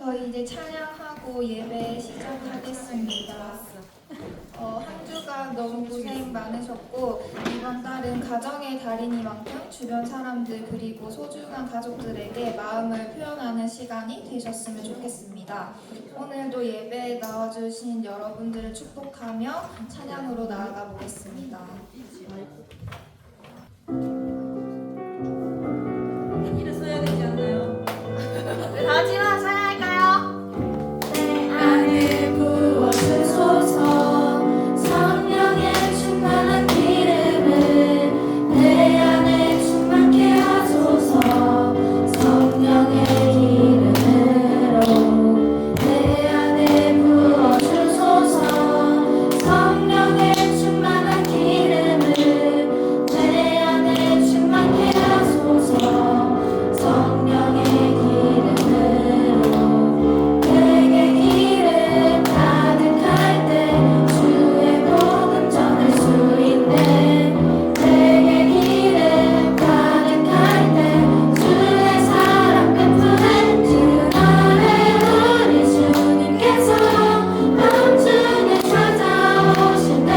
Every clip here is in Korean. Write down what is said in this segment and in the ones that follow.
저희 이제 찬양하고 예배 시작하겠습니다. 한 주간 너무 고생 많으셨고 이번 달은 가정의 달이니만큼 주변 사람들 그리고 소중한 가족들에게 마음을 표현하는 시간이 되셨으면 좋겠습니다. 오늘도 예배에 나와주신 여러분들을 축복하며 찬양으로 나아가 보겠습니다. 일어서야 되지 않나요? 다 같이 찬양할까요? 내 안에 부어주소서 성령의 충만한 기름을 내 안에 충만케 하소서 성령의 기름으로 내 안에 부어주소서 성령의 충만한 기름을 내 안에 충만케 하소서 성령의 기름으로 내게 기름 가득할 때 주의 복음 전할 수 있네 내게 기름 가득할 때 주의 사랑 베푸는 그날에 우리 주님께서 밤중에 찾아오실 때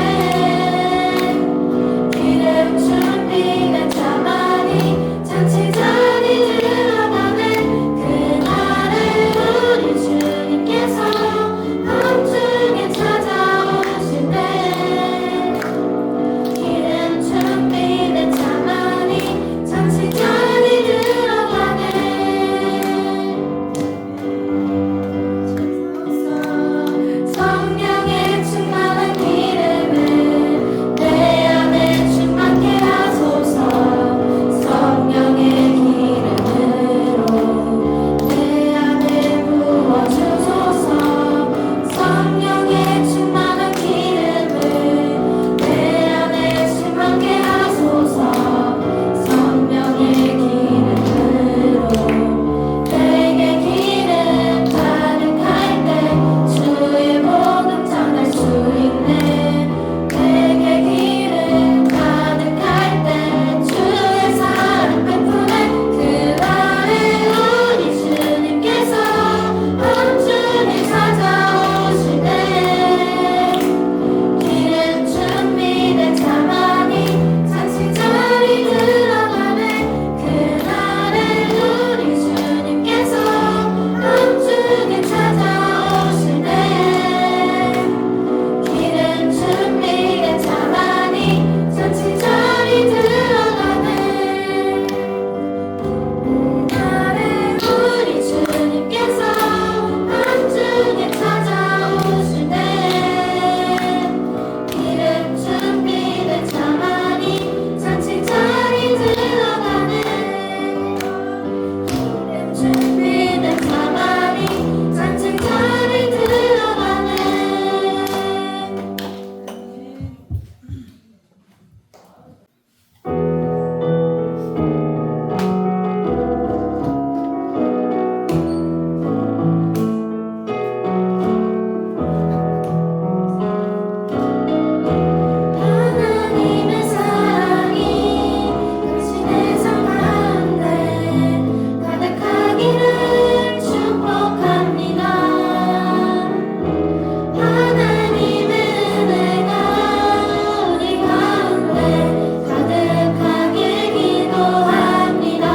기름 준비된 자만이 잔치 자리 들어가는 그날에 우리 주님께서 밤중에 찾아오실 때 기름 준비된 자만이 잔치 자리 들어가네 성령의 충만한 기름을 내 안에 충만케 하소서 성령의 기름으로 내 안에 부어주소서 성령의 충만한 기름을 내 안에 충만케 하소서 성령의 기름으로 내게 기름 가득할 때 주의 복음 전할 수 있네 내게 기름 가득할 때 주의 사랑 베푸는 그날에 우리 주님께서 밤중에 찾아오실 때 기름 준비된 자만이 잔치 자리 들어가네 그날에 우리 주님께서 밤중에 찾아오실 때 기름 준비된 자만이 잔치 자리 들어가네 그날에 우리 주님께서 밤중에 찾아오실 때 기름 준비된 자만이 잔치 자리 들어가네 기름 준비된 자만이 잔치 자리 들어가네 하나님의 사랑이 당신의 삶 가운데 가득하기를 축복합니다. 하나님의 은혜가 우리 가운데 가득하길 기도합니다.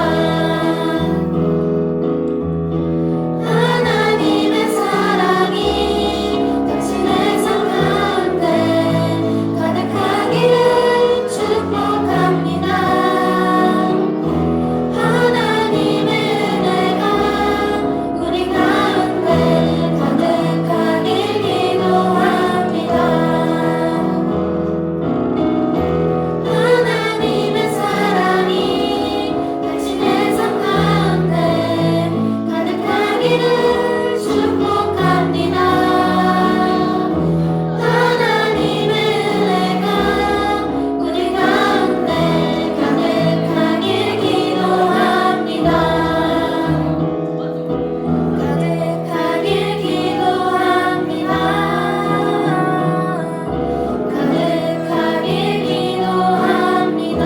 하나님의 사랑이 당신의 삶 가운데 가득하기를 축복합니다. 하나님의 은혜가 우리 가운데 가득하길 기도합니다. 하나님의 사랑이 당신의 삶 가운데 가득하기를 축복합니다. 하나님의 은혜가 우리 가운데 가득하길 기도합니다. 가득하길 기도합니다. 가득하길 기도합니다.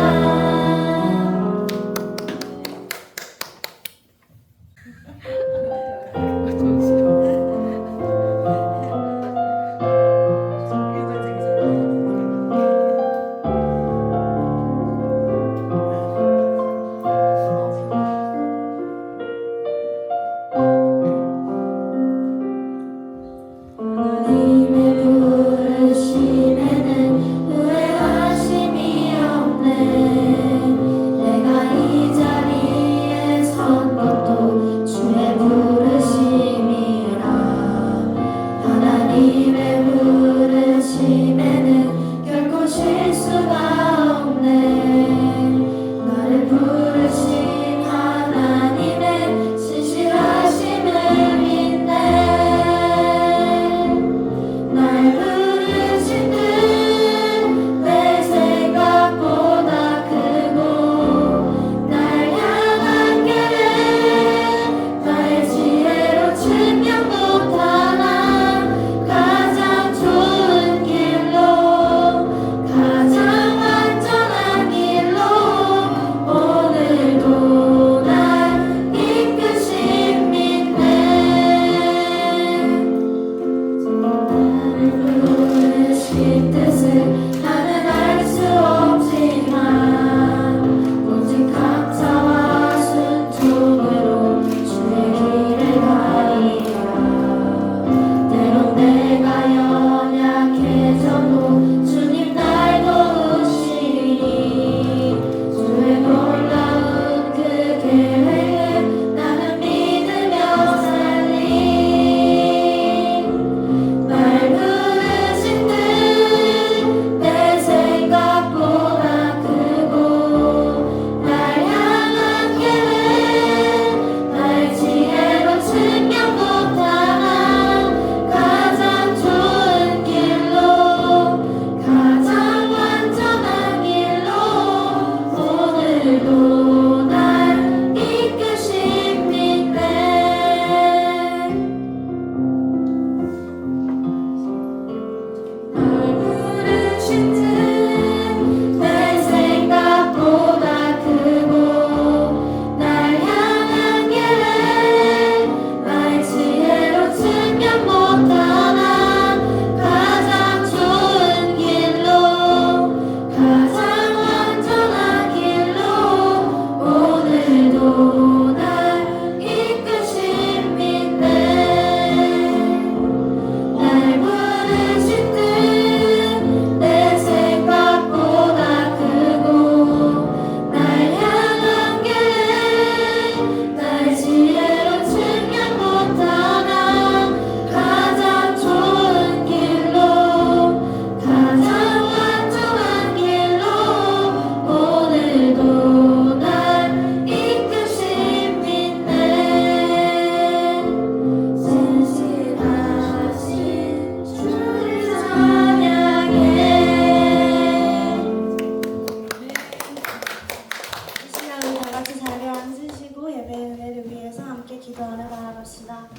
나아갑시다.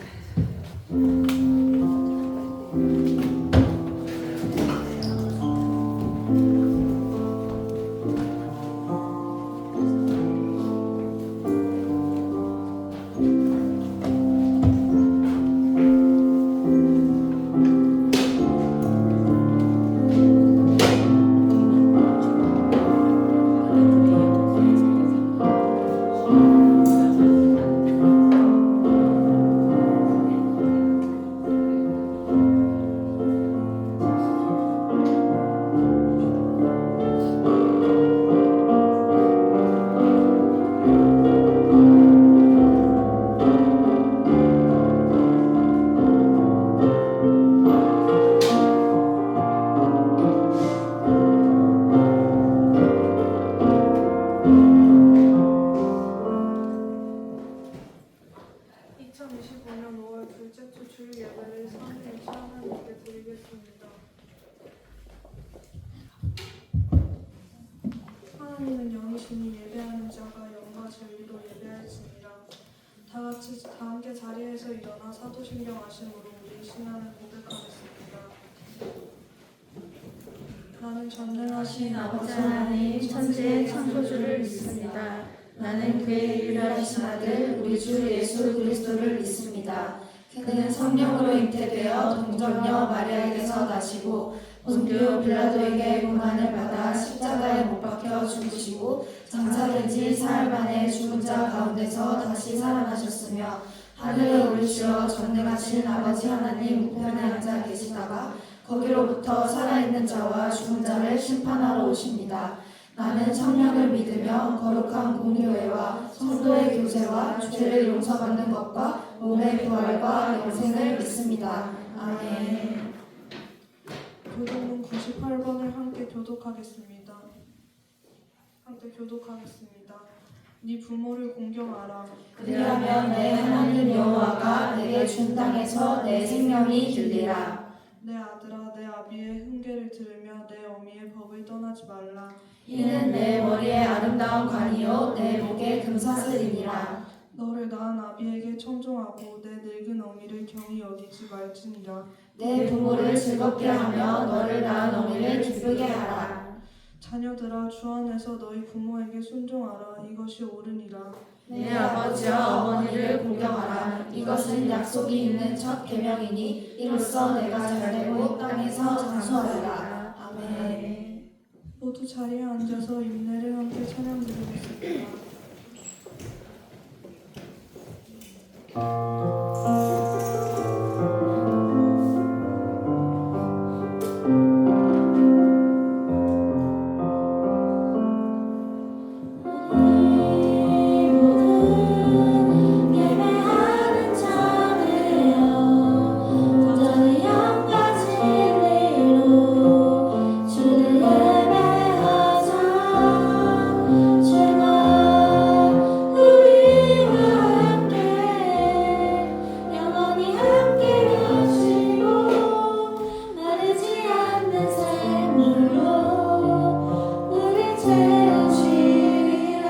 2025년 5월 둘째 주 주일 예배를 삼위일체 하나님께 드리겠습니다. 하나님은 영이시니 예배하는 자가 영과 진리로 예배할지니라. 다 같이 다 함께 자리에서 일어나 사도신경 하심으로 우리 신앙을 고백하겠습니다. 나는 전능하신 아버지 하나님 천지의 창조주를 믿습니다. 나는 그의 유일하신 아들 우리 주 예수 그리스도를 믿습니다. 그는 성령으로 잉태되어 동정녀 마리아에게서 나시고 본디오 빌라도에게 고난을 받아 십자가에 못 박혀 죽으시고 장사된 지 사흘 만에 죽은 자 가운데서 다시 살아나셨으며 하늘에 오르시어 전능하신 아버지 하나님 우편에 앉아 계시다가 거기로부터 살아있는 자와 죽은 자를 심판하러 오십니다. 나는 성령을 믿으며 거룩한 공교회와 성도의 교제와 죄를 용서받는 것과 몸의 부활과 영생을 믿습니다. 아멘. 교도문 98번을 함께 교독하겠습니다. 네 부모를 공경하라. 그리하면 내 하나님 여호와가 내게 준 땅에서 내 생명이 길리라. 내 아들아 내 아비의 훈계를 들으며 내 어미의 법을 떠나지 말라. 이는 내 머리에 아름다운 관이요 내 목에 금사슬이니라. 너를 낳은 아비에게 청종하고 내 늙은 어미를 경히 여기지 말지니라. 내 부모를 즐겁게 하며 너를 낳은 어미를 기쁘게 하라. 자녀들아 주 안에서 너희 부모에게 순종하라. 이것이 옳으니라. 내 아버지와 어머니를 공경하라. 이것은 약속이 있는 첫 계명이니 이로써 내가 잘되고 땅에서 장수하리라. 아멘. 모두 자리에 앉아서 인내를 함께 찬양 드리겠습니다. 예배하는 자들여 저는 영과 진리로 주를 예배하자. 주가 우리와 함께 영원히 함께 하시고 마르지 않는 생물로 우리 채우시리라.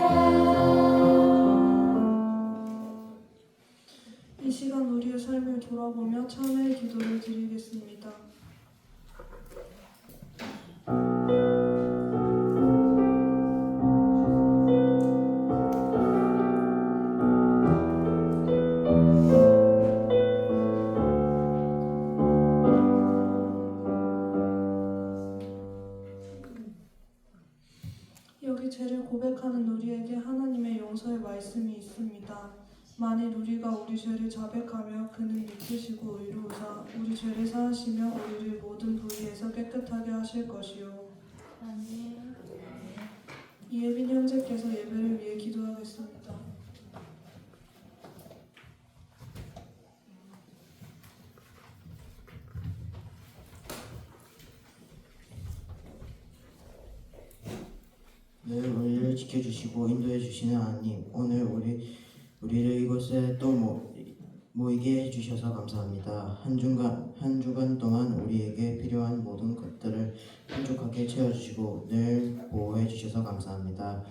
이 시간 우리의 삶을 돌아보며 참회의 기도를 드리겠습니다. 여기 죄를 고백하는 우리에게 하나님의 용서의 말씀이 있습니다. 만일 우리가 우리 죄를 자백하며 그는 믿으시고 의로우사 우리 죄를 사하시며 우리를 모든 불의에서 깨끗하게 하실 것이요. 이예빈 형제께서 예배를 위해 기도하겠습니다. 늘 우리를 지켜주시고 인도해 주시는 하나님, 오늘 우리를 이곳에 또 모이게 해주셔서 감사합니다. 한 주간 동안 우리에게 필요한 모든 것들을 풍족하게 채워주시고 늘 보호해 주셔서 감사합니다.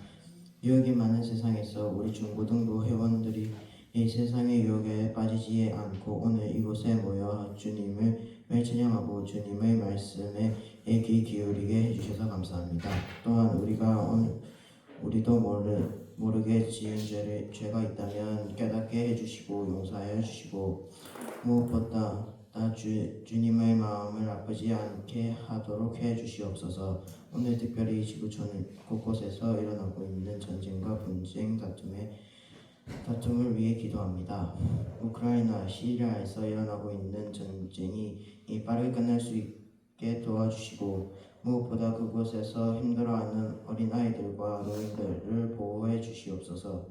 유혹이 많은 세상에서 우리 중고등부 회원들이 이 세상의 유혹에 빠지지 않고 오늘 이곳에 모여 주님을 찬양하고 주님의 말씀에 귀 기울이게 해주셔서 감사합니다. 또한 우리도 모르게 지은 죄가 있다면 깨닫게 해주시고 용서하여 주시고 무엇보다 주님의 마음을 아프지 않게 하도록 해주시옵소서. 오늘 특별히 지구촌 곳곳에서 일어나고 있는 전쟁과 분쟁 다툼을 위해 기도합니다. 우크라이나, 시리아에서 일어나고 있는 전쟁이 빠르게 끝날 수 있게 도와주시고 무엇보다 그곳에서 힘들어하는 어린아이들과 노인들을 보호해 주시옵소서.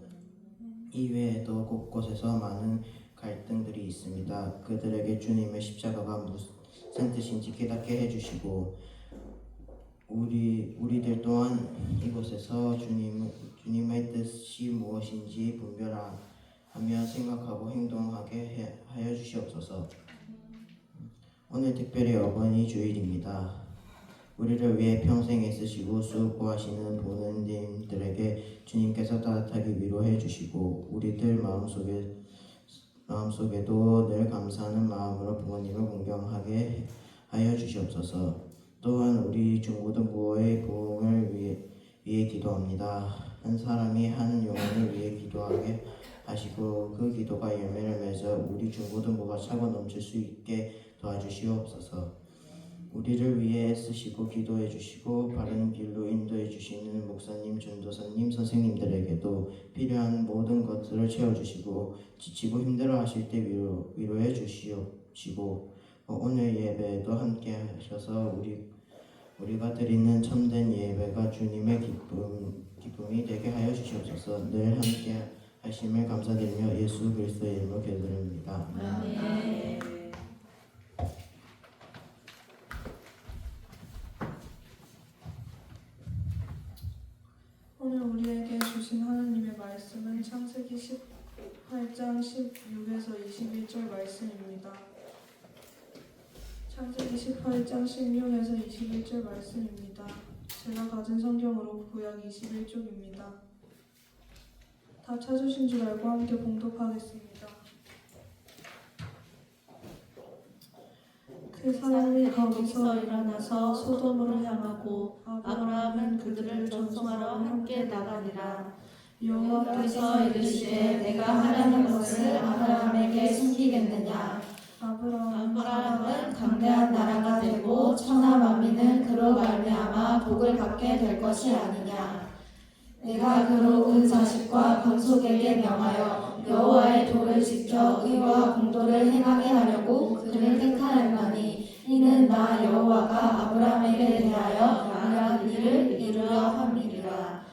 이외에도 곳곳에서 많은 갈등들이 있습니다. 그들에게 주님의 십자가가 무슨 뜻인지 깨닫게 해주시고 우리들 또한 이곳에서 주님의 뜻이 무엇인지 분별하며 생각하고 행동하게 하여 주시옵소서. 오늘 특별히 어버이 주일입니다. 우리를 위해 평생 애쓰시고 수고하시는 부모님들에게 주님께서 따뜻하게 위로해 주시고 우리들 마음속에도 늘 감사하는 마음으로 부모님을 공경하게 하여 주시옵소서. 또한 우리 중고등부의 부흥을 위해 기도합니다. 한 사람이 한 영혼을 위해 기도하게 하시고 그 기도가 열매를 맺어 우리 중고등부가 차고 넘칠 수 있게 도와주시옵소서. 우리를 위해 애쓰시고 기도해 주시고 바른 길로 인도해 주시는 목사님, 전도사님, 선생님들에게도 필요한 모든 것들을 채워주시고 지치고 힘들어하실 때 위로해 주시옵시고 오늘 예배에도 함께 하셔서 우리가 드리는 참된 예배가 주님의 기쁨이 되게 하여 주시옵소서. 늘 함께 하심을 감사드리며 예수 그리스도의 이름으로 기도드립니다. 아멘. 오늘 우리에게 주신 하나님의 말씀은 창세기 18장 16에서 21절 말씀입니다. 창세기 18장 16에서 21절 말씀입니다. 제가 가진 성경으로 구약 21쪽입니다. 다 찾으신 줄 알고 함께 봉독하겠습니다. 그 사람이 거기서 일어나서 소돔으로 향하고 아브라함은 그들을 전송하러 함께 나가니라. 여호와께서 이르시되 내가 하라는 것을 아브라함에게 숨기겠느냐. 아브라함은 강대한 나라가 되고 천하 만민은 그로 말미암아 복을 받게 될 것이 아니냐. 내가 그로 그 자식과 건속에게 명하여 여호와의 도를 지켜 의와 공도를 행하게 하려고 그를 택하였나니 이는 나 여호와가 아브라함에게 대하여 말한 일을 이루려 함이리라.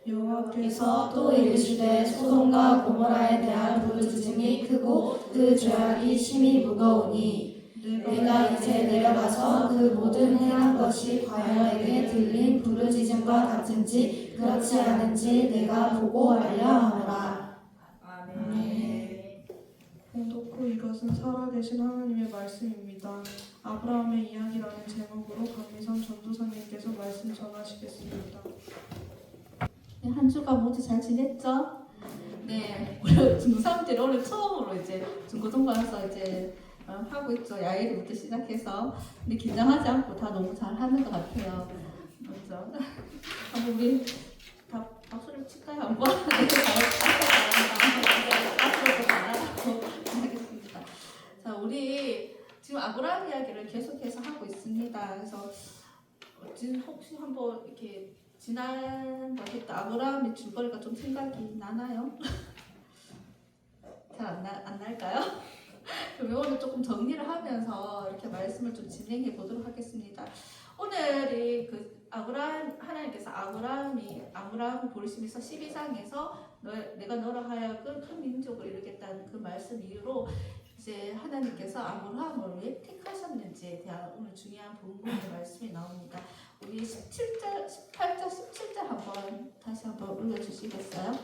여호와께서 또 이르시되 소돔과 고모라에 대한 부르짖음이 크고 그 죄악이 심히 무거우니 내가 이제 내려가서 그 모든 행한 것이 과연에게 들린 부르짖음과 같은지 그렇지 않은지 내가 보고 알려 하노라. 아멘. 봉독 후 이것은 살아계신 하나님의 말씀입니다. 아브라함의 이야기라는 제목으로 강미선 전도사님께서 말씀 전하시겠습니다. 네, 한 주가 모두 잘 지냈죠? 네, 우리 중3들이 오늘 처음으로 이제 중고등부 와서 이제 하고 있죠. 야외부터 시작해서. 근데 긴장하지 않고 다 너무 잘 하는 것 같아요. 맞죠? 한번 우리 다 박수를 칠까요? 한번? 네, 잘한다. 앞으로도 잘하라고 하겠습니다. 자, 우리 지금 아브라함 이야기를 계속해서 하고 있습니다. 그래서 지금 혹시 한번 이렇게 지난번 했던 아브라함의 줄거리가 좀 생각이 나나요? 잘 안 날까요? 그럼 오늘 조금 정리를 하면서 이렇게 말씀을 좀 진행해 보도록 하겠습니다. 오늘이 그 하나님께서 아브라함을 부르시면서 12장에서 내가 너로 하여금 큰 민족을 이루겠다는 그 말씀 이후로 이제 하나님께서 아브라함을 왜 택하셨는지에 대한 오늘 중요한 본문의 말씀이 나옵니다. 우리 18절, 17절 한번 다시 한번 읽어주시겠어요?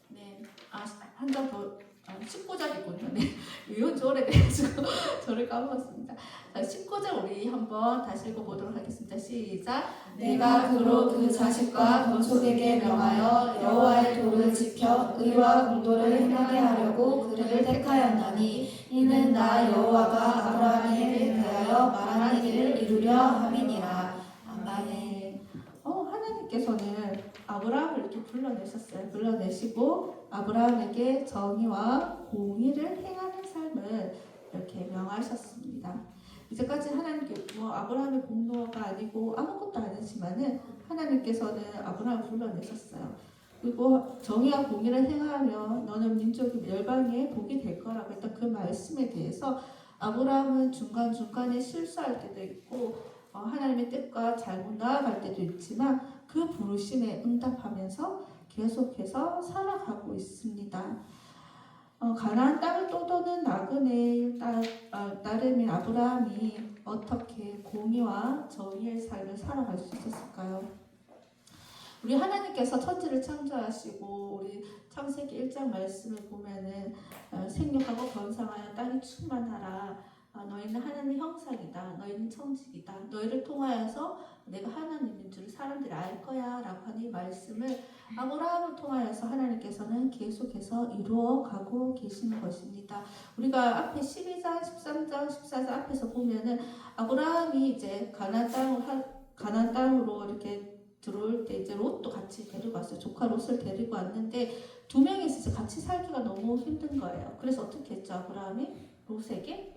네, 한 장 더, 19절이군요. 네, 이건 좀 오래돼가지고 저를 까먹었습니다. 19절 우리 한번 다시 읽어보도록 하겠습니다. 시작. 내가 그로 그 자식과 건축에게 명하여 여호와의 도를 지켜 의와 공도를 행하게 하려고 그를 택하였나니 이는 나 여호와가 아브라함에게 대하여 말한 일을 이루려 함이니라. 아멘. 하나님께서는 아브라함을 이렇게 불러내셨어요. 불러내시고 아브라함에게 정의와 공의를 행하는 삶을 이렇게 명하셨습니다. 이제까지 하나님께 아브라함의 공로가 아니고 아무것도 아니지만은 하나님께서는 아브라함을 불러내셨어요. 그리고 정의와 공의를 행하면 너는 민족이 열방에 복이 될 거라고 했던 그 말씀에 대해서 아브라함은 중간중간에 실수할 때도 있고 하나님의 뜻과 잘못 나아갈 때도 있지만 그 부르심에 응답하면서 계속해서 살아가고 있습니다. 가나안 땅을 떠도는 나그네의 딸내미 아브라함이 어떻게 공의와 정의의 삶을 살아갈 수 있었을까요? 우리 하나님께서 천지를 창조하시고 우리 창세기 1장 말씀을 보면은 생육하고 번성하여 땅이 충만하라. 너희는 하나님의 형상이다. 너희는 청직이다. 너희를 통하여서 내가 하나님인 줄 사람들이 알 거야 라고 하는 이 말씀을 아브라함을 통하여서 하나님께서는 계속해서 이루어가고 계시는 것입니다. 우리가 앞에 12장, 13장, 14장 앞에서 보면은 아브라함이 이제 가나안 땅으로 이렇게 들어올 때 이제 롯도 같이 데리고 왔어요. 조카 롯을 데리고 왔는데 두 명이서 같이 살기가 너무 힘든 거예요. 그래서 어떻게 했죠? 아브라함이 롯에게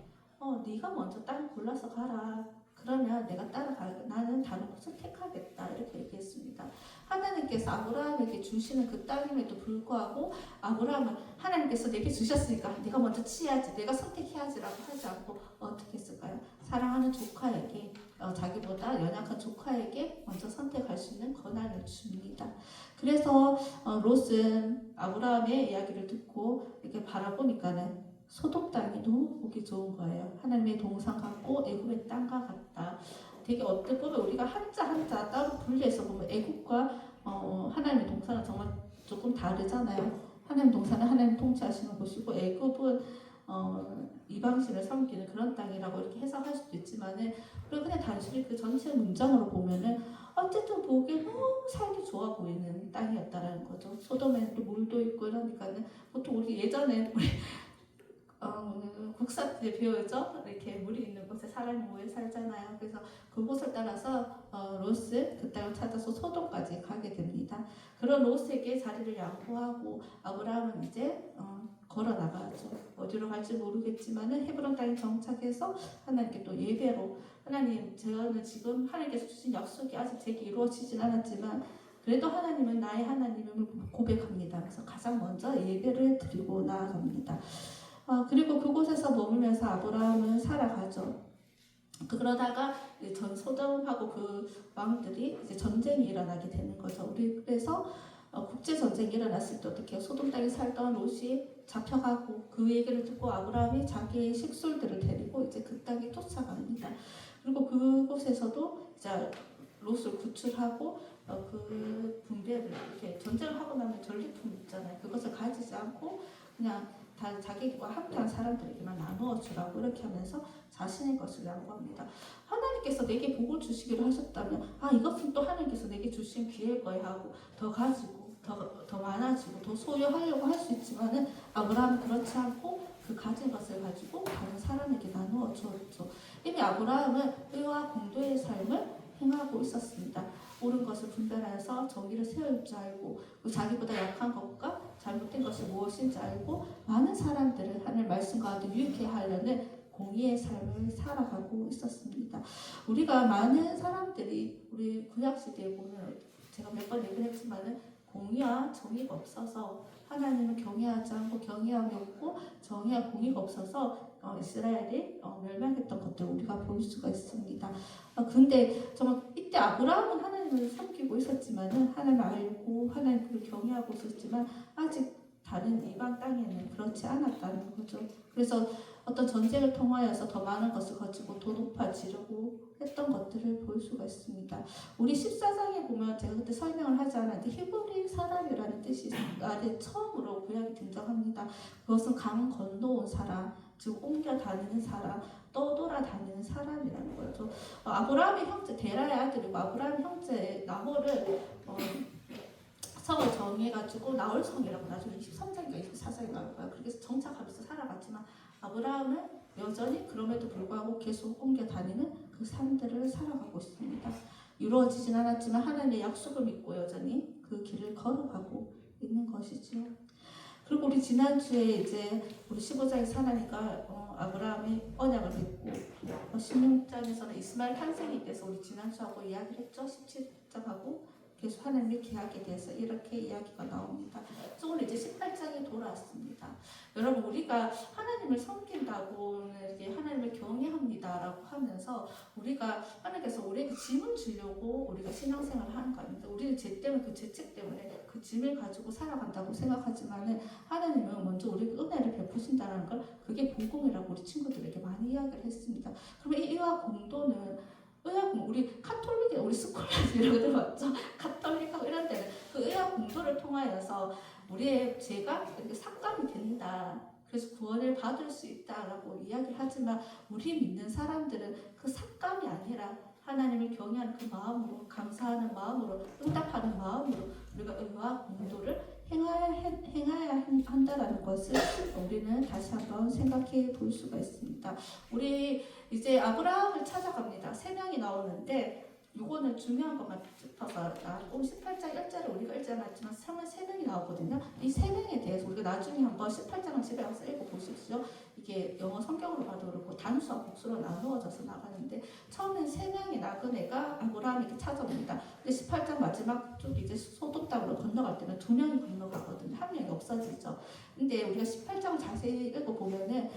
네가 먼저 땅을 골라서 가라. 그러면 내가 나는 다른 곳을 택하겠다. 이렇게 얘기했습니다. 하나님께서 아브라함에게 주시는 그 땅임에도 불구하고 아브라함은 하나님께서 내게 주셨으니까 내가 먼저 취해야지, 내가 선택해야지라고 하지 않고 어떻게 했을까요? 사랑하는 조카에게 자기보다 연약한 조카에게 먼저 선택할 수 있는 권한을 줍니다. 그래서 롯은 아브라함의 이야기를 듣고 이렇게 바라보니까는 소돔 땅이 너무 보기 좋은 거예요. 하나님의 동산 같고 애굽의 땅과 같다. 되게 어떻게 보면 우리가 한자 따로 분리해서 보면 애굽과 하나님의 동산은 정말 조금 다르잖아요. 하나님 동산은 하나님 통치하시는 곳이고 애굽은 이방신을 섬기는 그런 땅이라고 이렇게 해석할 수도 있지만은 그리고 그냥 단순히 그 전체 문장으로 보면은 어쨌든 보기에 너무 살기 좋아 보이는 땅이었다라는 거죠. 소돔에는 또 물도 있고 이러니까는 보통 우리 예전에 우리 국사때 배우죠. 이렇게 물이 있는 곳에 사람이 모여 살잖아요. 그래서 그곳을 따라서 롯은 그 땅을 찾아서 소돔까지 가게 됩니다. 그런 롯에게 자리를 양보하고 아브라함은 이제 걸어 나가죠. 어디로 갈지 모르겠지만은 헤브론 땅에 정착해서 하나님께 또 예배로 하나님, 저는 지금 하나님께서 주신 약속이 아직 제게 이루어지진 않았지만 그래도 하나님은 나의 하나님임을 고백합니다. 그래서 가장 먼저 예배를 드리고 나아갑니다. 그리고 그곳에서 머물면서 아브라함은 살아가죠. 그러다가 전 소돔하고 그 왕들이 이제 전쟁이 일어나게 되는 거죠. 그래서 국제 전쟁이 일어났을 때 어떻게 소돔 땅에 살던 롯이 잡혀가고 그 얘기를 듣고 아브라함이 자기의 식솔들을 데리고 이제 그 땅에 도착합니다. 그리고 그곳에서도 이제 롯을 구출하고 그 분배를 이렇게 전쟁을 하고 나면 전리품 있잖아요. 그것을 가지지 않고 그냥 다 자기와 함께한 사람들에게만 나누어 주라고 이렇게 하면서 자신의 것을 양보합니다. 하나님께서 내게 복을 주시기로 하셨다면 이것은 또 하나님께서 내게 주신 기회일 거야 하고 더 가지고 더 많아지고 더 소유하려고 할 수 있지만은 아브라함은 그렇지 않고 그 가진 것을 가지고 다른 사람에게 나누어 주었죠. 이미 아브라함은 의와 공도의 삶을 행하고 있었습니다. 옳은 것을 분별해서 정의를 세울 줄 알고 자기보다 약한 것과 잘못된 것이 무엇인지 알고 많은 사람들을 하나님의 말씀 가운데 유익해 하려는 공의의 삶을 살아가고 있었습니다. 우리가 많은 사람들이 우리 구약시대에 보면 제가 몇 번 얘기를 했지만은 공의와 정의가 없어서 하나님을 경외하지 않고 경외함이 없고 정의와 공의가 없어서 이스라엘이 멸망했던 것들을 우리가 볼 수가 있습니다. 근데 정말 이때 아브라함은 하나님을 섬기고 있었지만은 하나님을 알고 하나님을 경외하고 있었지만 아직 다른 이방 땅에는 그렇지 않았다는 거죠. 그래서 어떤 전쟁을 통하여서 더 많은 것을 가지고 더 높아지려고 했던 것들을 볼 수가 있습니다. 우리 14장에 보면 제가 그때 설명을 하지 않았는데 히브리 사람이라는 뜻이 아래 처음으로 구약이 등장합니다. 그것은 강 건너온 사람, 즉 옮겨 다니는 사람, 떠돌아다니는 사람이라는 거죠. 아브라함의 형제 데라의 아들이고 아브라함 형제 나홀을 성을 정해가지고 나홀성이라고 나중에 23장인가 24장에 나올 거야. 그렇게 정착하면서 살아갔지만 아브라함은 여전히 그럼에도 불구하고 계속 옮겨 다니는 그 삶들을 살아가고 있습니다. 이루어지진 않았지만 하나님의 약속을 믿고 여전히 그 길을 걸어가고 있는 것이죠. 그리고 우리 지난주에 이제 우리 15장에 하나님과 아브라함이 언약을 맺고 16장에서는 이스마엘 탄생에 대해서 우리 지난주하고 이야기를 했죠. 17장하고 계속 하나님의 계약에 대해서 이렇게 이야기가 나옵니다. 그래서 오늘 이제 18장에 돌아왔습니다. 여러분 우리가 하나님을 섬긴다고 이렇게 하나님을 경외합니다라고 하면서 우리가 하나님께서 우리에게 짐을 주려고 우리가 신앙생활을 하는 거 아닙니다. 우리는 죄 때문에 그 죄책 때문에 그 짐을 가지고 살아간다고 생각하지만은 하나님은 먼저 우리에게 은혜를 베푸신다는 걸 그게 복음이라고 우리 친구들에게 많이 이야기를 했습니다. 그러면 이 의와 공도는 의학 우리 카톨릭에 우리 스콜라스 이런 거 들어봤죠? 카톨릭하고 이런 데는 그 의학 공도를 통하여서 우리의 죄가 이렇게 삭감이 된다. 그래서 구원을 받을 수 있다라고 이야기를 하지만 우리 믿는 사람들은 그 삭감이 아니라 하나님을 경외하는 그 마음으로 감사하는 마음으로 응답하는 마음으로 우리가 의와 공도를 행해야 한다라는 것을 우리는 다시 한번 생각해 볼 수가 있습니다. 우리 이제 아브라함을 찾아갑니다. 3명이 나오는데 이거는 중요한 것만 짚어서 오늘 18장 1절에 우리가 읽지 않았지만 3명이 나오거든요. 이 3명에 대해서 우리가 나중에 한번 18장을 집에 가서 읽어보십시오. 이게 영어 성경으로 봐도 그렇고 단수와 복수로 나누어져서 나가는데 처음엔 3명의 나그네가 아브라함에게 찾아옵니다. 근데 18장 마지막 쪽 이제 소돔 땅으로 건너갈 때는 2명이 건너가거든요. 1명이 없어지죠. 근데 우리가 18장을 자세히 읽어보면은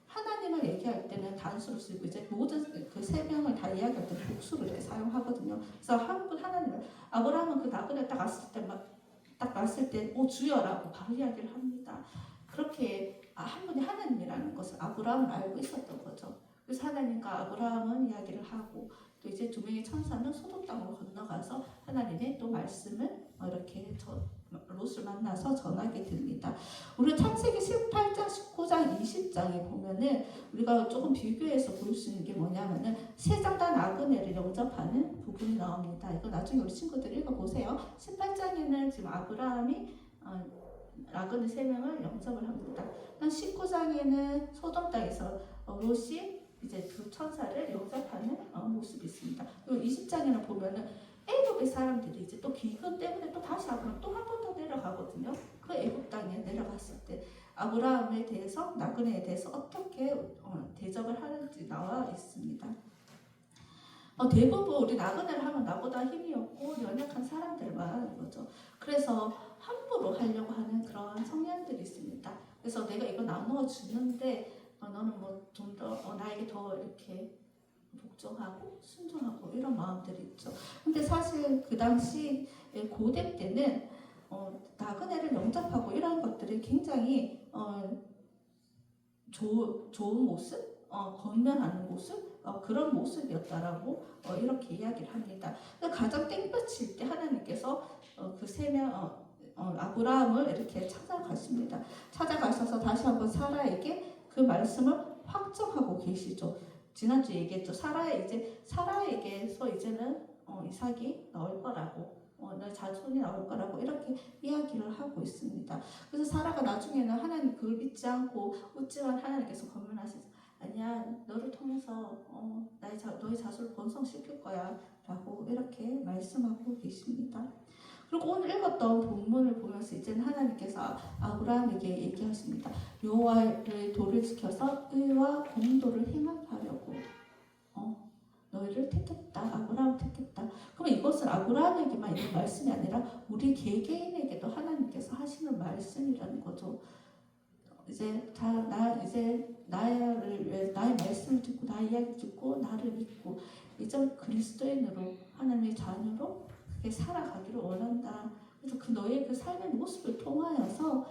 하나님을 얘기할 때는 단수를 쓰고 이제 모든 그 3명을 다 이야기할 때는 복수를 사용하거든요. 그래서 한 분 하나님을 아브라함은 그 나그네 딱 왔을 때 오 주여라고 바로 이야기를 합니다. 그렇게 한 분이 하나님이라는 것을 아브라함은 알고 있었던 거죠. 그래서 하나님과 아브라함은 이야기를 하고 또 이제 2명의 천사는 소돔 땅으로 건너가서 하나님의 또 말씀을 이렇게 롯을 만나서 전하게 됩니다. 우리 창세기 18장, 19장, 20장에 보면은 우리가 조금 비교해서 볼 수 있는 게 뭐냐면은 3장 다 나그네를 영접하는 부분이 나옵니다. 이거 나중에 우리 친구들 읽어보세요. 18장에는 지금 아브라함이 나그네 3명을 영접을 합니다. 19장에는 소돔 땅에서 롯이 이제 그 천사를 영접하는 모습이 있습니다. 그리고 20장에는 보면은 애굽의 사람들이 이제 또 기근 때문에 또 다시 아브라함 또 한 번 더 내려가거든요. 그 애굽 땅에 내려갔을 때 아브라함에 대해서 나그네에 대해서 어떻게 대접을 하는지 나와 있습니다. 대부분 우리 나그네를 하면 나보다 힘이 없고 연약한 사람들을 말하는 거죠. 그래서 함부로 하려고 하는 그런 성향들이 있습니다. 그래서 내가 이거 나누어 주는데 너는 뭐 좀 더 나에게 더 이렇게 복종하고 순종하고 이런 마음들이 있죠. 근데 사실 그 당시 고대 때는 나그네를 영접하고 이런 것들이 굉장히 좋은 모습, 건면하는 모습 그런 모습이었다라고 이렇게 이야기를 합니다. 가장 땡볕일 때 하나님께서 그 3명 아브라함을 이렇게 찾아가십니다. 찾아가셔서 다시 한번 사라에게 그 말씀을 확정하고 계시죠. 지난주 얘기했죠. 사라에게서 이제는 이삭이 나올 거라고, 너 자손이 나올 거라고 이렇게 이야기를 하고 있습니다. 그래서 사라가 나중에는 하나님 그걸 믿지 않고 웃지만 하나님께서 권면하시죠. 아니야, 너를 통해서 너의 자손을 번성시킬 거야 라고 이렇게 말씀하고 계십니다. 그리고 오늘 읽었던 본문을 보면서 이제는 하나님께서 아브라함에게 얘기하십니다. 여호와의 도를 지켜서 의와 공도를 행하려고 너희를 택했다. 아브라함을 택했다. 그럼 이것은 아브라함에게만 있는 말씀이 아니라 우리 개개인에게도 하나님께서 하시는 말씀이라는 거죠. 이제 나의 말씀을 듣고 나의 이야기 듣고 나를 믿고 이제 그리스도인으로 하나님의 자녀로 그렇게 살아가기를 원한다. 그래서 그 너의 그 삶의 모습을 통하여서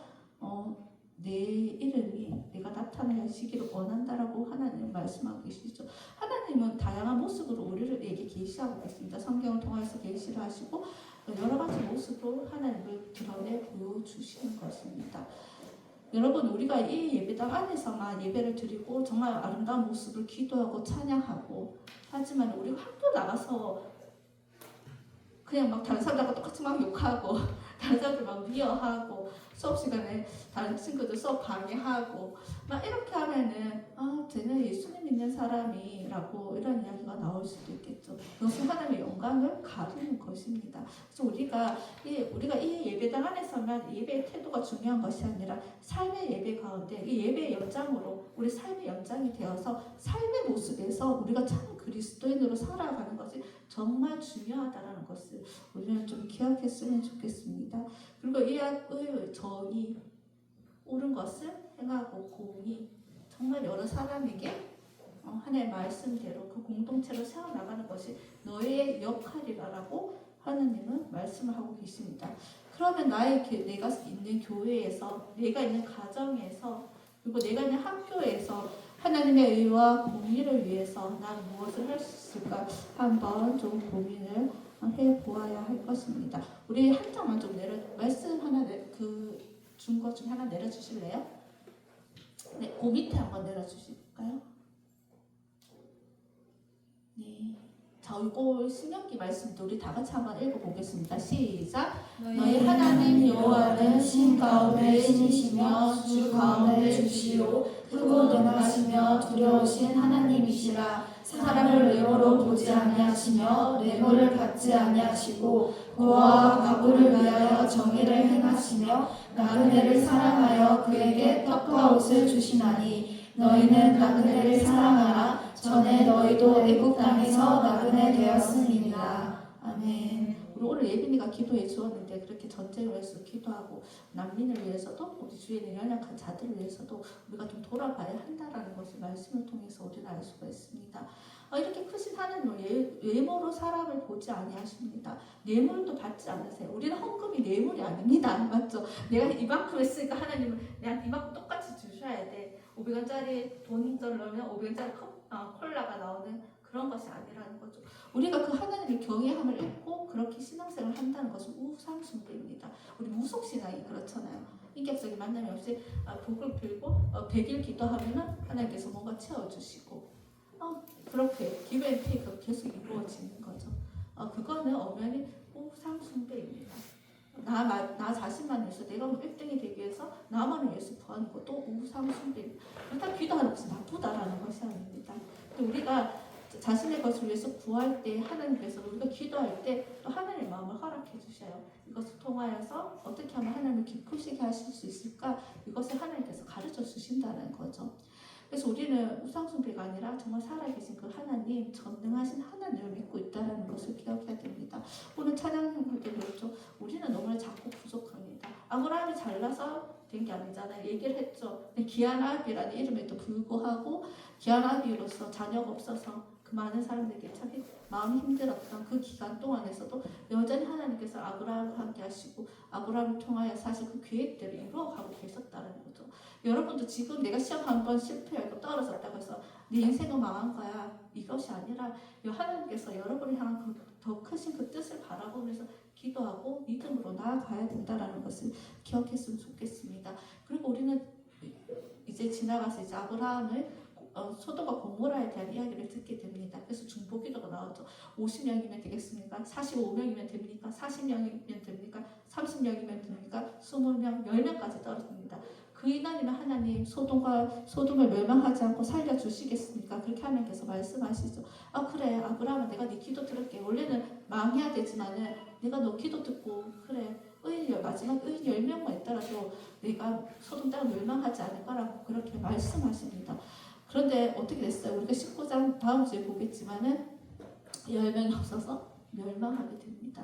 내 이름이 내가 나타나시기를 원한다라고 하나님은 말씀하고 계시죠. 하나님은 다양한 모습으로 우리에게 계시하고 있습니다. 성경을 통해서 계시를 하시고 여러 가지 모습으로 하나님을 드러내 보여주시는 것입니다. 여러분 우리가 이 예배당 안에서만 예배를 드리고 정말 아름다운 모습을 기도하고 찬양하고 하지만 우리가 학교 나가서 그냥 막 다른 사람들과 똑같이 막 욕하고 다른 사람들 막 미워하고 수업 시간에 다른 친구들 수업 방해하고 막 이렇게 하면은 쟤는 예수님 믿는 사람이라고 이런 이야기가 나올 수도 있겠죠. 그것은 하나님의 영광을 가리는 것입니다. 그래서 우리가 이 예배당 안에서만 예배의 태도가 중요한 것이 아니라 삶의 예배 가운데 이 예배의 연장으로 우리 삶의 연장이 되어서 삶의 모습에서 우리가 참 그리스도인으로 살아가는 것이 정말 중요하다는 것을 우리는 좀 기억했으면 좋겠습니다. 그리고 이 악의 정의 옳은 것을 행하고 공의 정말 여러 사람에게 하나님의 말씀대로 그 공동체로 세워나가는 것이 너의 역할이라고 하나님은 말씀을 하고 계십니다. 그러면 내가 있는 교회에서, 내가 있는 가정에서, 그리고 내가 있는 학교에서 하나님의 의와 공의를 위해서 난 무엇을 할 수 있을까 한번 좀 고민을 해보아야 할 것입니다. 우리 한 장만 좀 말씀 하나 준 것 중에 하나 내려주실래요? 네, 그 밑에 한번 내려주실까요? 네. 자, 이거 신명기 말씀도 우리 다 같이 한번 읽어보겠습니다. 시작. 너희 하나님 여호와는 신 가운데 신이시며 주 가운데 주시오 크고 능하시며 두려우신 하나님이시라. 사람을 외모로 보지 아니하시며 뇌물을 받지 아니하시고 고아와 과부를 위하여 정의를 행하시며 나그네를 사랑하여 그에게 떡과 옷을 주시나니 너희는 나그네를 사랑하라. 전에 너희도 애국 땅에서 나그네 되었음이니라. 아멘. 우리 오늘 예빈이가 기도해 주었는데 그렇게 전쟁을 위해서 기도하고 난민을 위해서도 우리 주위에 있는 연약한 자들을 위해서도 우리가 좀 돌아봐야 한다라는 것을 말씀을 통해서 우리는 알 수가 있습니다. 이렇게 크신 하나님은 외모로 사람을 보지 아니하십니다. 뇌물도 받지 않으세요. 우리는 헌금이 뇌물이 아닙니다. 맞죠? 내가 이만큼 했으니까 하나님은 내가 이만큼 똑같이 주셔야 돼. 500원짜리 돈을 넣으면 500원짜리 콜라가 나오는 그런 것이 아니라는 거죠. 우리가 그 하나님의 경외함을 잃고 그렇게 신앙생활을 한다는 것은 우상 숭배입니다. 우리 무속신앙이 그렇잖아요. 인격적인 만남이 없이 복을 빌고 100일 기도하면은 하나님께서 뭔가 채워주시고 그렇게 기브앤테이크가 계속 이루어지는 거죠. 그거는 엄연히 우상 숭배입니다. 나 자신만 위해서 내가 1등이 되기 위해서 나만을 위해서 구하는 것도 우상 숭배입니다. 일단 기도하는 것이 나쁘다라는 것이 아닙니다. 근데 우리가 자신의 것을 위해서 구할 때 하나님께서 우리가 기도할 때 또 하나님의 마음을 허락해 주셔요. 이것을 통하여서 어떻게 하면 하나님을 기쁘시게 하실 수 있을까? 이것을 하나님께서 가르쳐 주신다는 거죠. 그래서 우리는 우상숭배가 아니라 정말 살아계신 그 하나님, 전능하신 하나님을 믿고 있다는 것을 기억해야 됩니다. 오늘 찬양할 때도 그렇죠. 우리는 너무나 작고 부족합니다. 아브라함이 잘나서 된 게 아니잖아요. 얘기를 했죠. 기한아비라는 이름에도 불구하고 기한아비로서 자녀가 없어서 그 많은 사람들에게 참 마음이 힘들었던 그 기간 동안에서도 여전히 하나님께서 아브라함과 함께 하시고 아브라함을 통하여 사실 그 계획대로 이루어가고 계셨다는 거죠. 여러분도 지금 내가 시험 한 번 실패하고 떨어졌다고 해서 네 인생은 망한 거야. 이것이 아니라 하나님께서 여러분을 향한 더 크신 그 뜻을 바라보면서 기도하고 믿음으로 나아가야 된다는 것을 기억했으면 좋겠습니다. 그리고 우리는 이제 지나가서 이제 아브라함을 소돔과 고모라에 대한 이야기를 듣게 됩니다. 그래서 중보기도가 나왔죠. 50명이면 되겠습니까? 45명이면 됩니까? 40명이면 됩니까? 30명이면 됩니까? 20명, 10명까지 떨어집니다. 그 인원이면 하나님 소돔을 멸망하지 않고 살려주시겠습니까? 그렇게 하나님께서 말씀하시죠. 그래 아브라함은 내가 네 기도 들을게. 원래는 망해야 되지만은 내가 너 기도 듣고 그래 마지막 의인 10명만 있더라도 내가 소돔 땅을 멸망하지 않을 거라고 그렇게 말씀하십니다. 그런데 어떻게 됐어요? 우리가 19장 다음 주에 보겠지만은 10명이 없어서 멸망하게 됩니다.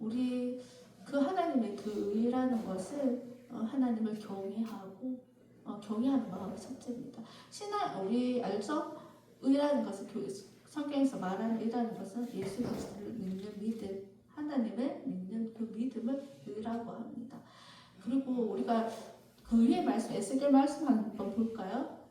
우리 그 하나님의 그 의라는 것을 하나님을 경외하고 경외하는 마음이 첫째입니다. 우리 알죠? 의라는 것은 성경에서 말하는 의라는 것은 예수 그리스도를 믿는 믿음, 하나님을 믿는 그 믿음을 의라고 합니다. 그리고 우리가 그 위에 말씀, 에스겔 말씀 한번 볼까요?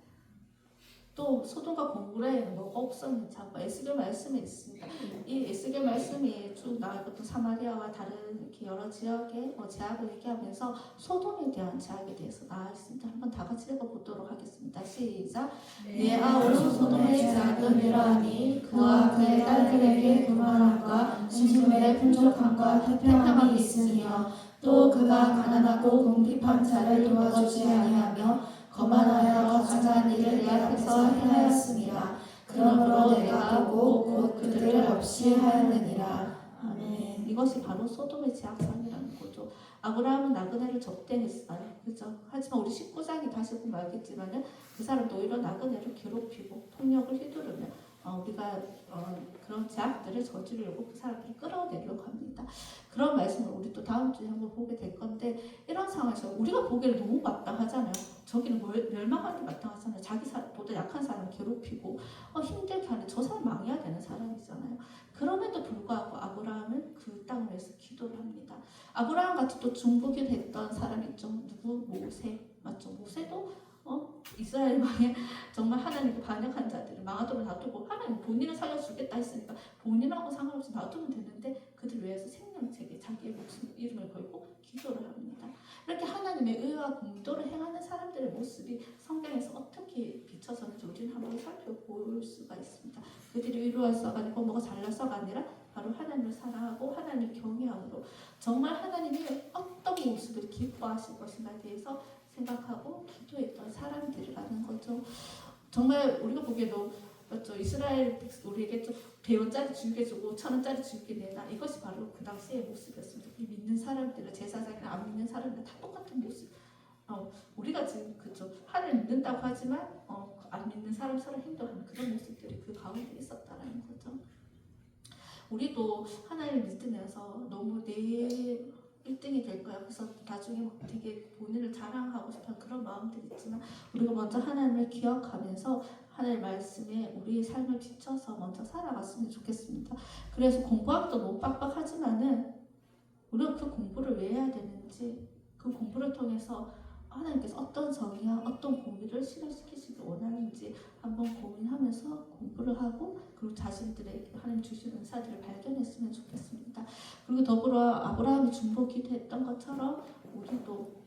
또 소돔과 고모라에 뭐가 없었는지 한번 에스겔 말씀에 있습니다. 이 에스겔 말씀이 쭉 나아가고 또 사마리아와 다른 이렇게 여러 지역의 제약을 얘기하면서 소돔에 대한 제약에 대해서 나와 있습니다. 한번 다 같이 읽어보도록 하겠습니다. 시작. 내 아우로 소돔의 제약은 이러하니 그와 그의 딸들에게 교만함과 진심의 풍족함과 태평함이 있으며 또 그가 가난하고 궁핍한 자를 도와주지 아니하며 거만하여 거창한 일을 내 앞에서 행하였습니다. 그러므로 내가 보고 곧 그들을 없이 하였느니라. 아멘. 이것이 바로 소돔의 제약상이라는 거죠. 아브라함은 나그네를 접대했어요. 그죠? 하지만 우리 19장이 다시 보면 알겠지만은 그 사람도 오히려 나그네를 괴롭히고 폭력을 휘두르며 우리가 그런 제약들을 저지르려고 그 사람들을 끌어내려고 합니다. 그런 말씀을 우리 또 다음 주에 한번 보게 될 건데 이런 상황에서 우리가 보기에는 너무 마땅하잖아요. 저기는 멸망하는 게 마땅하잖아요. 자기 보다 약한 사람을 괴롭히고 힘들게 하는 저 사람 망해야 되는 사람이잖아요. 그럼에도 불구하고 아브라함은 그 땅을 위해서 기도를 합니다. 아브라함 같이 또 중보기도 했던 사람이 있죠. 누구? 모세. 맞죠? 모세도 이스라엘 망에 정말 하나님께 반역한 자들을 망하도록 놔두고 하나님 본인을 살려주겠다 했으니까 본인하고 상관없이 놔두면 되는데 그들 위해서 생명책에 자기의 목숨 이름을 걸고 기도를 합니다. 이렇게 하나님의 의와 공도를 행하는 사람들의 모습이 성경에서 어떻게 비춰졌는지 우리는 한번 살펴볼 수가 있습니다. 그들이 의로워서가 아니고 뭐가 잘나서가 아니라 바로 하나님을 사랑하고 하나님을 경외함으로 정말 하나님이 어떤 모습을 기뻐하실 것인가에 대해서 생각하고 기도했던 사람들이라는 거죠. 정말 우리가 보기에도 맞죠? 이스라엘 우리에게 좀 100원짜리 주게 주고 1000원짜리 주게 내나 이것이 바로 그 당시의 모습이었습니다. 이 믿는 사람들은 제사장이나 안 믿는 사람들 다 똑같은 모습. 우리가 지금 그죠? 하나님 믿는다고 하지만 안 믿는 사람처럼 행동하는 그런 모습들이 그 가운데 있었다라는 거죠. 우리도 하나님을 믿으면서 너무 내 1등이 될 거야. 그래서 나중에 막 되게 본인을 자랑하고 싶은 그런 마음들이 있지만 우리가 먼저 하나님을 기억하면서 하나님의 말씀에 우리의 삶을 비춰서 먼저 살아갔으면 좋겠습니다. 그래서 공부하기도 너무 빡빡하지만은 우리가 그 공부를 왜 해야 되는지 그 공부를 통해서 하나님께서 어떤 정의와 어떤 공의를 실현시키시길 원하는지 한번 고민하면서 공부를 하고 그리고 자신들의 하나님 주신 은사들을 발견했으면 좋겠습니다. 그리고 더불어 아브라함이 중보 기도했던 것처럼 우리도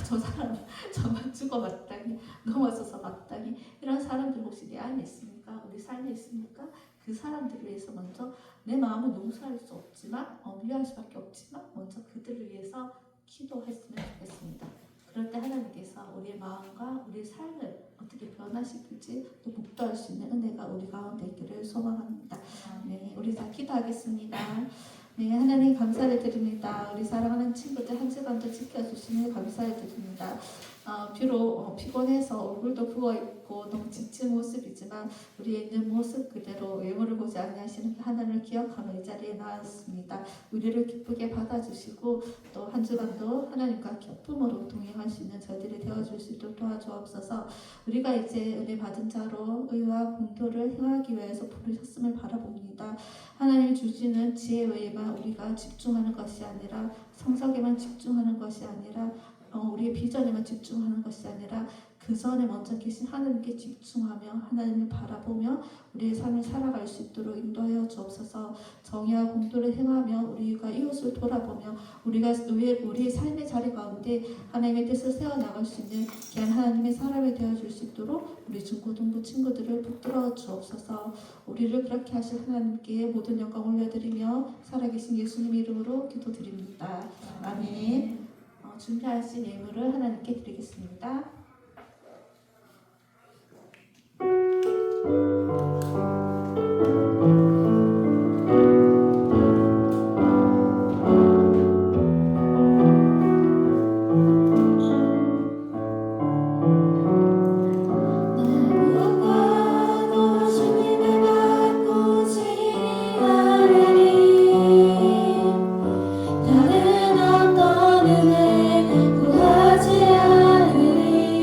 저 사람 저만 죽어 마땅히 넘어져서 마땅히 이런 사람들 혹시 내 안에 있습니까? 우리 삶에 있습니까? 그 사람들을 위해서 먼저 내 마음은 용서할 수 없지만 미워할 수밖에 없지만 먼저 그들을 위해서 기도했으면 좋겠습니다. 그럴 때 하나님께서 우리의 마음과 우리의 삶을 어떻게 변화시킬지 또 목도할 수 있는 은혜가 우리 가운데 있기를 소망합니다. 네, 우리 다 기도하겠습니다. 네, 하나님 감사를 드립니다. 우리 사랑하는 친구들 한 주간도 지켜주시니 감사를 드립니다. 비록 피곤해서 얼굴도 부어있고 너무 지친 모습이지만 우리의 있는 모습 그대로 외모를 보지 아니하시는 하나님을 기억하며 이 자리에 나왔습니다. 우리를 기쁘게 받아주시고 또 한 주간도 하나님과 기쁨으로 동행할 수 있는 저희들이 되어줄 수 있도록 도와주옵소서. 우리가 이제 은혜 받은 자로 의와 공도를 행하기 위해서 부르셨음을 바라봅니다. 하나님 주시는 지혜 외에만 우리가 집중하는 것이 아니라 성적에만 집중하는 것이 아니라 우리의 비전에만 집중하는 것이 아니라 그 전에 먼저 계신 하나님께 집중하며 하나님을 바라보며 우리의 삶을 살아갈 수 있도록 인도하여 주옵소서. 정의와 공도를 행하며 우리가 이웃을 돌아보며 우리가 우리의 삶의 자리 가운데 하나님의 뜻을 세워나갈 수 있는 귀한 하나님의 사람이 되어줄 수 있도록 우리 중고등부 친구들을 붙들어 주옵소서. 우리를 그렇게 하실 하나님께 모든 영광 올려드리며 살아계신 예수님 이름으로 기도드립니다. 아멘. 준비하신 예물을 하나님께 드리겠습니다. 다른 어떤 은혜 구하지 않으리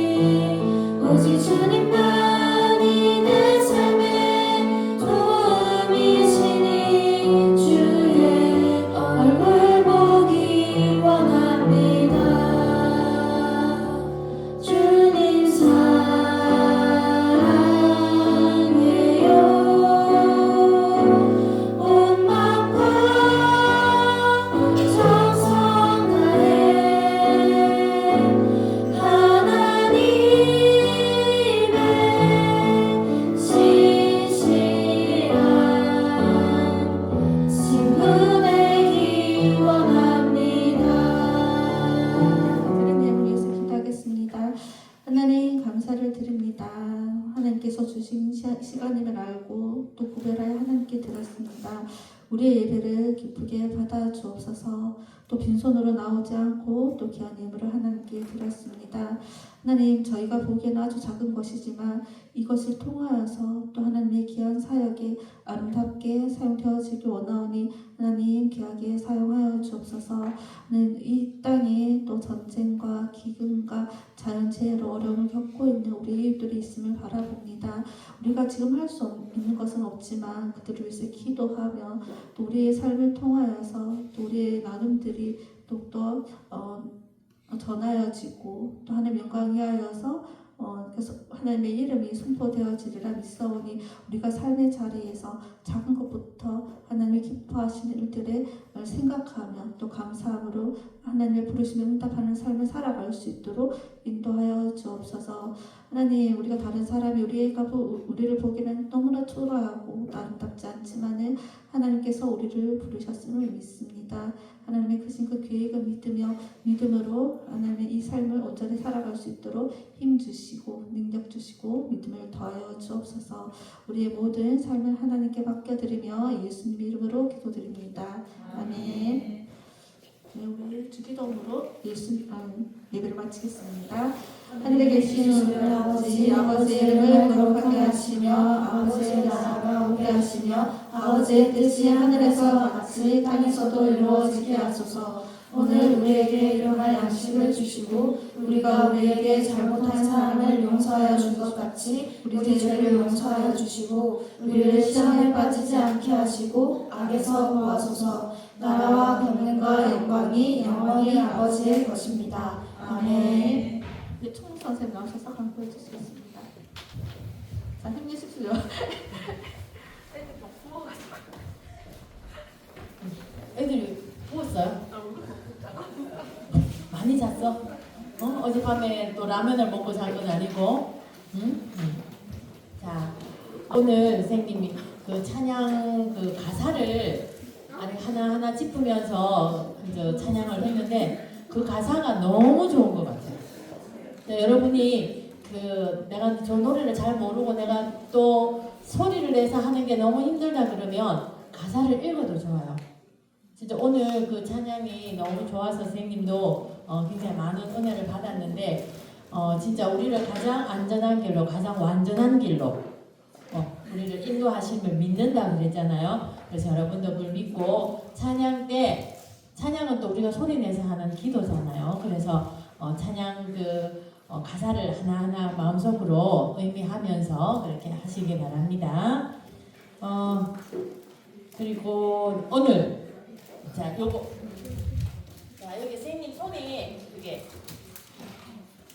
하나님께서 주신 시간임을 알고 또 구별하여 하나님께 드렸습니다. 우리의 예배를 기쁘게 받아 주옵소서. 또 빈손으로 나오지 않고 또 귀한 예물을 하나님께 드렸습니다. 하나님, 저희가 보기에는 아주 작은 것이지만 이것을 통하여서 또 하나님의 귀한 사역에 아름답게 사용되어지길 원하오니 하나님 귀하게 사용하여 주옵소서. 이 땅에 또 전쟁과 기근과 자연재해로 어려움을 겪고 있는 우리 이웃들이 있음을 바라봅니다. 우리가 지금 할 수 있는 것은 없지만 그들을 위해서 기도하며 또 우리의 삶을 통하여서 또 우리의 나눔들이 더욱더 전하여지고 또 하나님의 영광이 하여서 그래서 하나님의 이름이 선포되어지리라 믿사오니 우리가 삶의 자리에서 작은 것부터 하나님의 기뻐하시는 일들을 생각하며 또 감사함으로 하나님의 부르심에 응답하는 삶을 살아갈 수 있도록 인도하여 주옵소서. 하나님, 우리가 다른 사람이 우리를 보기에는 너무나 초라하고 아름답지 않지만은 하나님께서 우리를 부르셨음을 믿습니다. 하나님의 크신 그 계획을 믿음으로 하나님의 이 삶을 온전히 살아갈 수 있도록 힘 주시고 능력 주시고 믿음을 더하여 주옵소서. 우리의 모든 삶을 하나님께 맡겨드리며 예수님 이름으로 기도드립니다. 아멘. 네, 우리 주기도문으로 예배를 마치겠습니다. 하늘에 계신 우리 아버지, 아버지의 이름을 거룩하게 하시며 아버지의 나라가 오게 하시며 아버지의 뜻이 하늘에서 같이 땅에서도 이루어지게 하소서. 오늘 우리에게 일용할 양식을 주시고 우리가 우리에게 잘못한 사람을 용서하여 준 것 같이 우리 죄를 용서하여 주시고 우리를 시험에 빠지지 않게 하시고 악에서 구하소서. 나라와 권능과 영광이 영원히 아버지의 것입니다. 아멘. 네, 총 선생님 나오셔서 강구해 주시겠습니다. 자, 힘내십시오. 애들이 부었어요? 많이 잤어? 어젯밤에 또 라면을 먹고 잔 건 아니고? 응? 자, 오늘 선생님이 그 찬양 그 가사를 하나하나 짚으면서 찬양을 했는데 그 가사가 너무 좋은 것 같아요. 여러분이 내가 저 노래를 잘 모르고 내가 또 소리를 내서 하는 게 너무 힘들다 그러면 가사를 읽어도 좋아요. 진짜 오늘 그 찬양이 너무 좋아서 선생님도 굉장히 많은 은혜를 받았는데 진짜 우리를 가장 안전한 길로, 가장 완전한 길로 우리를 인도하심을 믿는다 그랬잖아요. 그래서 여러분도 그걸 믿고 찬양 때 찬양은 또 우리가 소리 내서 하는 기도잖아요. 그래서 찬양 가사를 하나하나 마음속으로 의미하면서 그렇게 하시기 바랍니다. 그리고 오늘 자 여기 선생님 손에 이게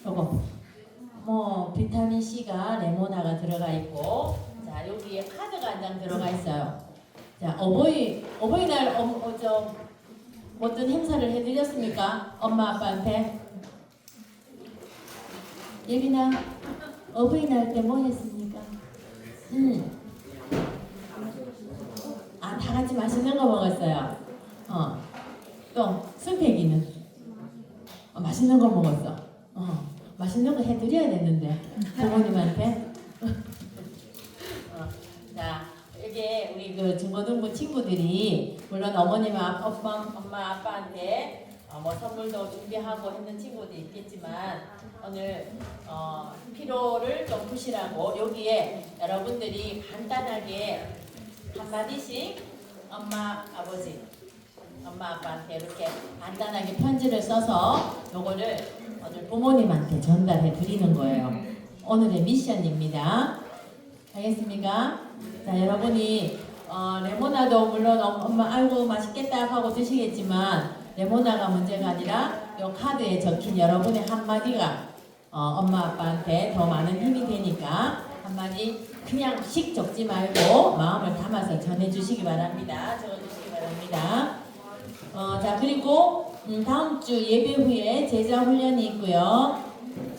요거 비타민 C가 레모나가 들어가 있고 자 여기에 카드가 한 장 들어가 있어요. 자 어버이날 어떤 행사를 해드렸습니까? 엄마 아빠한테? 예빈아 어버이날 때 뭐 했습니까? 다 같이 맛있는 거 먹었어요. 또 승택이는 맛있는 거 먹었어. 맛있는 거 해드려야 되는데 부모님한테. 자 이게 우리 그 중고등부 친구들이 물론 어머님, 엄마, 아빠한테 뭐 선물도 준비하고 했는 친구도 있겠지만 오늘 피로를 좀 푸시라고 여기에 여러분들이 간단하게 한마디씩 엄마, 아버지, 엄마, 아빠한테 이렇게 간단하게 편지를 써서 요거를 오늘 부모님한테 전달해 드리는 거예요. 오늘의 미션입니다. 알겠습니까? 자, 여러분이 레모나도 물론 엄마 아이고 맛있겠다 하고 드시겠지만 레모나가 문제가 아니라 요 카드에 적힌 여러분의 한마디가 엄마 아빠한테 더 많은 힘이 되니까 한마디 그냥 씩 적지 말고 마음을 담아서 전해주시기 바랍니다. 적어주시기 바랍니다. 자 그리고 다음 주 예배 후에 제자 훈련이 있고요.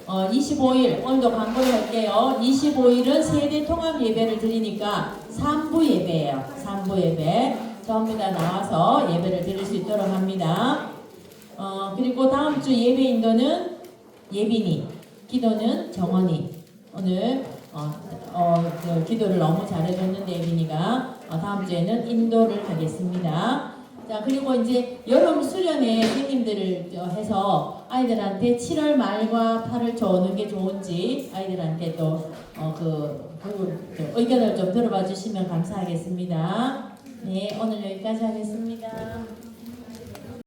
25일 오늘도 광고를 할게요. 25일은 세대 통합 예배를 드리니까 3부 예배예요. 3부 예배 전부 다 나와서 예배를 드릴 수 있도록 합니다. 그리고 다음 주 예배 인도는 예빈이, 기도는 정원이. 오늘 기도를 너무 잘해줬는데 예빈이가 다음 주에는 인도를 하겠습니다. 자, 그리고 이제 여름 수련회 선생님들을 해서 아이들한테 7월 말과 8월 어느 게 좋은지 아이들한테 또 의견을 좀 들어봐 주시면 감사하겠습니다. 네, 오늘 여기까지 하겠습니다.